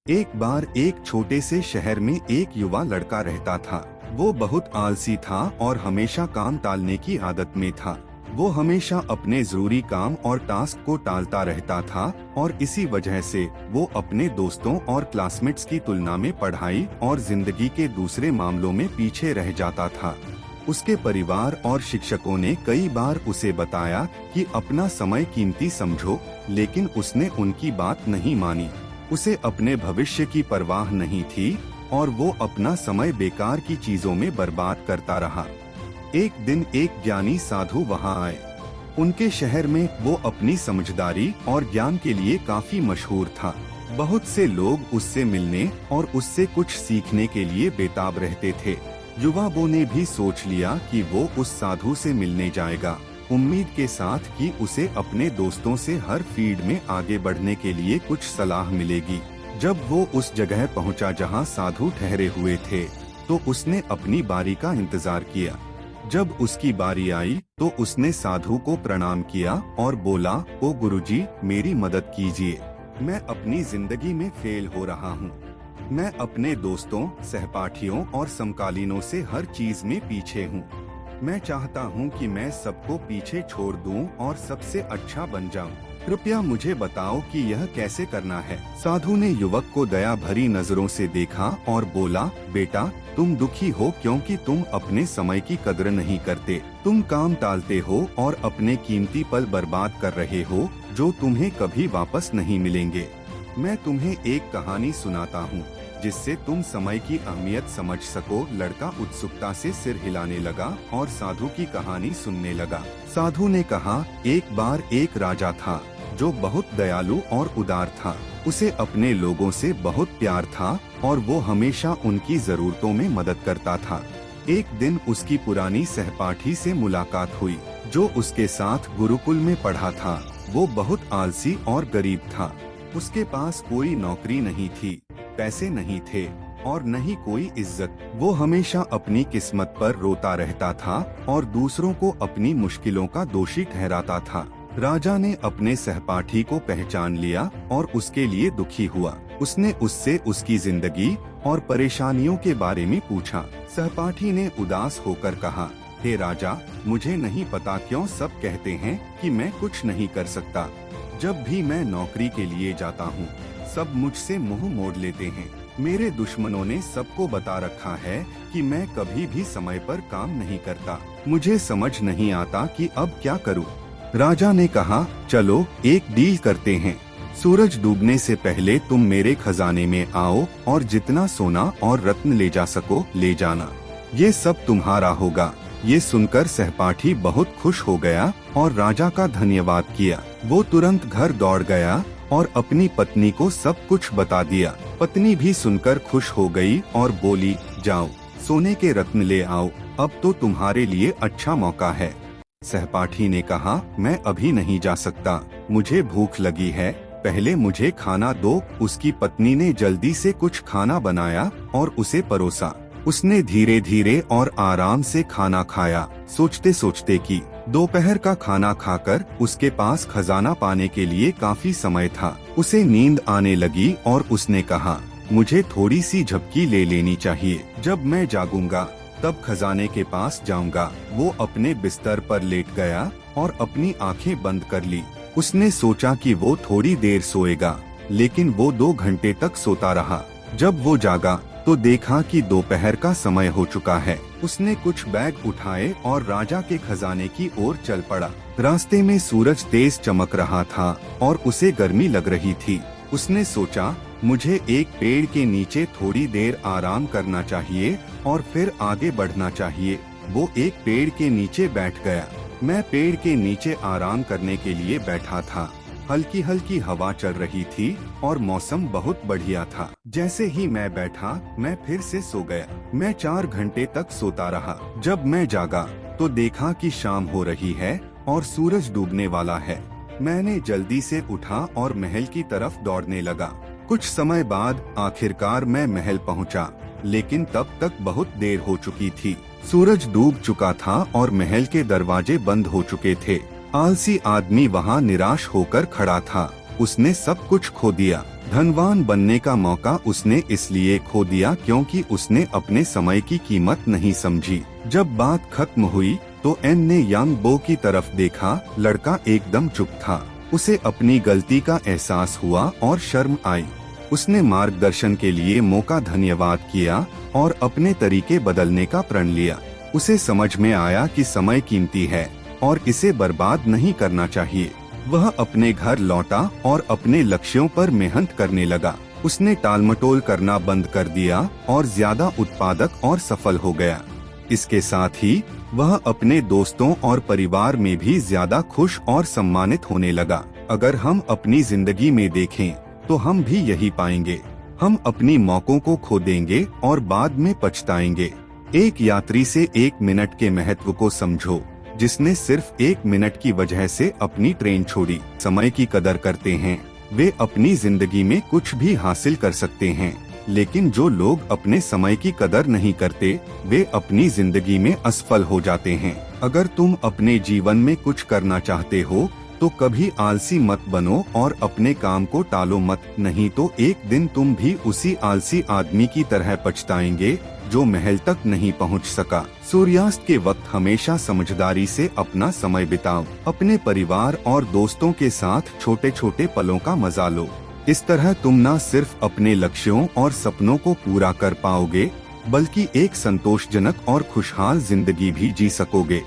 एक बार एक छोटे से शहर में एक युवा लड़का रहता था। वो बहुत आलसी था और हमेशा काम टालने की आदत में था। वो हमेशा अपने जरूरी काम और टास्क को टालता रहता था और इसी वजह से वो अपने दोस्तों और क्लासमेट्स की तुलना में पढ़ाई और जिंदगी के दूसरे मामलों में पीछे रह जाता था। उसके परिवार और शिक्षकों ने कई बार उसे बताया कि अपना समय कीमती समझो, लेकिन उसने उनकी बात नहीं मानी। उसे अपने भविष्य की परवाह नहीं थी और वो अपना समय बेकार की चीजों में बर्बाद करता रहा। एक दिन एक ज्ञानी साधु वहां आए। उनके शहर में वो अपनी समझदारी और ज्ञान के लिए काफी मशहूर था। बहुत से लोग उससे मिलने और उससे कुछ सीखने के लिए बेताब रहते थे। युवाओं ने भी सोच लिया कि वो उस साधु से मिलने जाएगा, उम्मीद के साथ कि उसे अपने दोस्तों से हर फील्ड में आगे बढ़ने के लिए कुछ सलाह मिलेगी। जब वो उस जगह पहुंचा जहां साधु ठहरे हुए थे, तो उसने अपनी बारी का इंतजार किया। जब उसकी बारी आई तो उसने साधु को प्रणाम किया और बोला, ओ गुरुजी, मेरी मदद कीजिए। मैं अपनी जिंदगी में फेल हो रहा हूँ। मैं अपने दोस्तों, सहपाठियों और समकालीनों से हर चीज में पीछे हूँ। मैं चाहता हूँ कि मैं सबको पीछे छोड़ दूँ और सबसे अच्छा बन जाऊँ। कृपया मुझे बताओ कि यह कैसे करना है। साधु ने युवक को दया भरी नजरों से देखा और बोला, बेटा, तुम दुखी हो क्योंकि तुम अपने समय की कदर नहीं करते। तुम काम टालते हो और अपने कीमती पल बर्बाद कर रहे हो जो तुम्हें कभी वापस नहीं मिलेंगे। मैं तुम्हें एक कहानी सुनाता हूँ जिससे तुम समय की अहमियत समझ सको। लड़का उत्सुकता से सिर हिलाने लगा और साधु की कहानी सुनने लगा। साधु ने कहा, एक बार एक राजा था जो बहुत दयालु और उदार था। उसे अपने लोगों से बहुत प्यार था और वो हमेशा उनकी जरूरतों में मदद करता था। एक दिन उसकी पुरानी सहपाठी से मुलाकात हुई जो उसके साथ गुरुकुल में पढ़ा था। वो बहुत आलसी और गरीब था। उसके पास कोई नौकरी नहीं थी, पैसे नहीं थे और न ही कोई इज्जत। वो हमेशा अपनी किस्मत पर रोता रहता था और दूसरों को अपनी मुश्किलों का दोषी ठहराता था। राजा ने अपने सहपाठी को पहचान लिया और उसके लिए दुखी हुआ। उसने उससे उसकी जिंदगी और परेशानियों के बारे में पूछा। सहपाठी ने उदास होकर कहा, हे राजा, मुझे नहीं पता क्यों सब कहते हैं कि मैं कुछ नहीं कर सकता। जब भी मैं नौकरी के लिए जाता हूँ, सब मुझसे मुंह मोड़ लेते हैं। मेरे दुश्मनों ने सबको बता रखा है कि मैं कभी भी समय पर काम नहीं करता। मुझे समझ नहीं आता कि अब क्या करूं। राजा ने कहा, चलो एक डील करते हैं। सूरज डूबने से पहले तुम मेरे खजाने में आओ और जितना सोना और रत्न ले जा सको ले जाना। ये सब तुम्हारा होगा। ये सुनकर सहपाठी बहुत खुश हो गया और राजा का धन्यवाद किया। वो तुरंत घर दौड़ गया और अपनी पत्नी को सब कुछ बता दिया। पत्नी भी सुनकर खुश हो गई और बोली, जाओ सोने के रत्न ले आओ, अब तो तुम्हारे लिए अच्छा मौका है। सहपाठी ने कहा, मैं अभी नहीं जा सकता, मुझे भूख लगी है, पहले मुझे खाना दो। उसकी पत्नी ने जल्दी से कुछ खाना बनाया और उसे परोसा। उसने धीरे धीरे और आराम से खाना खाया, सोचते सोचते कि दोपहर का खाना खाकर उसके पास खजाना पाने के लिए काफी समय था। उसे नींद आने लगी और उसने कहा, मुझे थोड़ी सी झपकी ले लेनी चाहिए। जब मैं जागूंगा तब खजाने के पास जाऊंगा। वो अपने बिस्तर पर लेट गया और अपनी आंखें बंद कर ली। उसने सोचा कि वो थोड़ी देर सोएगा, लेकिन वो 2 घंटे तक सोता रहा। जब वो जागा तो देखा कि दोपहर का समय हो चुका है। उसने कुछ बैग उठाए और राजा के खजाने की ओर चल पड़ा। रास्ते में सूरज तेज चमक रहा था और उसे गर्मी लग रही थी। उसने सोचा, मुझे एक पेड़ के नीचे थोड़ी देर आराम करना चाहिए और फिर आगे बढ़ना चाहिए। वो एक पेड़ के नीचे बैठ गया। मैं पेड़ के नीचे आराम करने के लिए बैठा था। हल्की हल्की हवा चल रही थी और मौसम बहुत बढ़िया था। जैसे ही मैं बैठा, मैं फिर से सो गया। मैं 4 घंटे तक सोता रहा। जब मैं जागा तो देखा कि शाम हो रही है और सूरज डूबने वाला है। मैंने जल्दी से उठा और महल की तरफ दौड़ने लगा। कुछ समय बाद आखिरकार मैं महल पहुंचा, लेकिन तब तक बहुत देर हो चुकी थी। सूरज डूब चुका था और महल के दरवाजे बंद हो चुके थे। आलसी आदमी वहां निराश होकर खड़ा था। उसने सब कुछ खो दिया। धनवान बनने का मौका उसने इसलिए खो दिया क्योंकि उसने अपने समय की कीमत नहीं समझी। जब बात खत्म हुई तो एन ने यांग बो की तरफ देखा। लड़का एकदम चुप था। उसे अपनी गलती का एहसास हुआ और शर्म आई। उसने मार्गदर्शन के लिए मौका धन्यवाद किया और अपने तरीके बदलने का प्रण लिया। उसे समझ में आया कि समय कीमती है और इसे बर्बाद नहीं करना चाहिए। वह अपने घर लौटा और अपने लक्ष्यों पर मेहनत करने लगा। उसने टालमटोल करना बंद कर दिया और ज्यादा उत्पादक और सफल हो गया। इसके साथ ही वह अपने दोस्तों और परिवार में भी ज्यादा खुश और सम्मानित होने लगा। अगर हम अपनी जिंदगी में देखें तो हम भी यही पाएंगे। हम अपनी मौकों को खो देंगे और बाद में पछताएंगे। एक यात्री से 1 मिनट के महत्व को समझो, जिसने सिर्फ 1 मिनट की वजह से अपनी ट्रेन छोड़ी। समय की कदर करते हैं वे अपनी जिंदगी में कुछ भी हासिल कर सकते हैं, लेकिन जो लोग अपने समय की कदर नहीं करते वे अपनी जिंदगी में असफल हो जाते हैं। अगर तुम अपने जीवन में कुछ करना चाहते हो तो कभी आलसी मत बनो और अपने काम को टालो मत, नहीं तो एक दिन तुम भी उसी आलसी आदमी की तरह पछताएंगे जो महल तक नहीं पहुंच सका। सूर्यास्त के वक्त हमेशा समझदारी से अपना समय बिताओ। अपने परिवार और दोस्तों के साथ छोटे छोटे पलों का मजा लो। इस तरह तुम न सिर्फ अपने लक्ष्यों और सपनों को पूरा कर पाओगे बल्कि एक संतोषजनक और खुशहाल जिंदगी भी जी सकोगे।